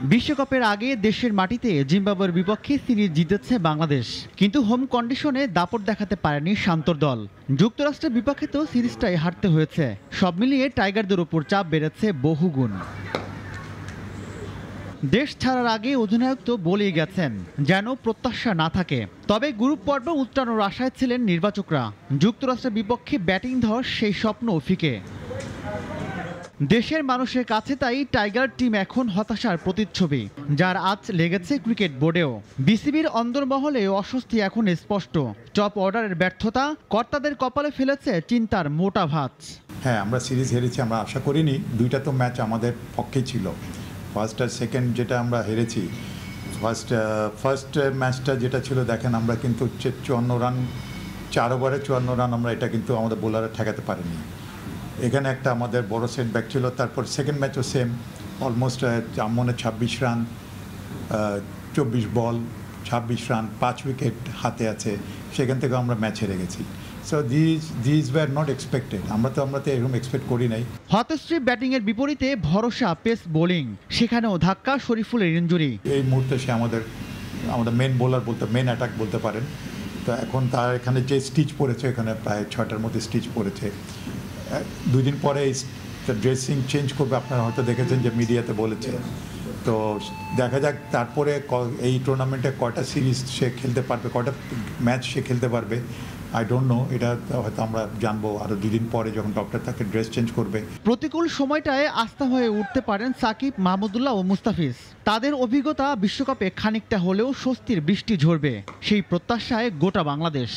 বিশ্বকাপের আগে দেশের মাটিতে জিম্বাবুয়ের বিপক্ষে সিরিজ জিতেছে বাংলাদেশ, কিন্তু হোম কন্ডিশনে দাপট দেখাতে পারেনি শান্তর দল। যুক্তরাষ্ট্রের বিপক্ষে তো সিরিজটাই হারতে হয়েছে। সব মিলিয়ে টাইগারদের উপর চাপ বেড়েছে বহুগুণ। দেশ ছাড়ার আগে অধিনায়ক তো বলেই গেছেন যেন প্রত্যাশা না থাকে। তবে গ্রুপ পর্ব উত্তরানোর আশায় ছিলেন নির্বাচকরা। যুক্তরাষ্ট্রের বিপক্ষে ব্যাটিং ধর সেই স্বপ্ন ফিকে। দেশের মানুষের কাছে তাই টাইগার টিম এখন হতাশার প্রতিচ্ছবি, যার আঁচ লেগেছে ক্রিকেট বোর্ডেও। বিসিবির অন্দরমহলে অস্বস্তি এখন স্পষ্ট। টপ অর্ডারের ব্যর্থতা কর্তাদের কপালে ফেলেছে চিন্তার মোটা ভাঁজ। হ্যাঁ, আমরা সিরিজ হেরেছি, আমরা আশা করিনি। দুইটা তো ম্যাচ আমাদের পক্ষে ছিল, ফার্স্ট আর সেকেন্ড যেটা আমরা হেরেছি। ফার্স্ট ম্যাচটা যেটা ছিল দেখেন, আমরা কিন্তু 54 রান, 4 ওভারে 54 রান আমরা এটা কিন্তু আমাদের বোলাররা ঠেকাতে পারেনি। এখানে একটা আমাদের বড় সেটব্যাক ছিল। তারপর সেকেন্ড ম্যাচও সেম, অলমোস্ট মনে 26 রান, 24 বল, 26 রান, 5 উইকেট হাতে আছে। সেখান থেকে আমরা ম্যাচ হেরে গেছি। So this wire not expected. আমরা তো এরকম এক্সপেক্ট করি নাই। হতশ্রী ব্যাটিংয়ের বিপরীতে ভরসা পেস বোলিং, সেখানেও ধাক্কা শরীফুলের ইনজুরি। এই মুহূর্তে সে আমাদের মেন বোলার মেন অ্যাটাক বলতে পারেন। তো এখন তার এখানে যে স্টিচ পড়েছে, এখানে প্রায় 6টার মধ্যে স্টিচ পড়েছে। 2 দিন পরে ড্রেসিং চেঞ্জ করবে, আপনারা হয়তো দেখেছেন যে মিডিয়াতে বলেছে। তো দেখা যাক তারপরে এই টুর্নামেন্টে কয়টা সিরিজ সে খেলতে পারবে, কয়টা ম্যাচ সে খেলতে পারবে। আই ডোন্ট নো, এটা হয়তো আমরা জানবো আরও 2 দিন পরে, যখন ডক্টর তাকে ড্রেস চেঞ্জ করবে। প্রতিকূল সময়টায় আস্থা হয়ে উঠতে পারেন সাকিব, মাহমুদুল্লাহ ও মুস্তাফিজ। তাদের অভিজ্ঞতা বিশ্বকাপে খানিকটা হলেও স্বস্তির বৃষ্টি ঝরবে, সেই প্রত্যাশায় গোটা বাংলাদেশ।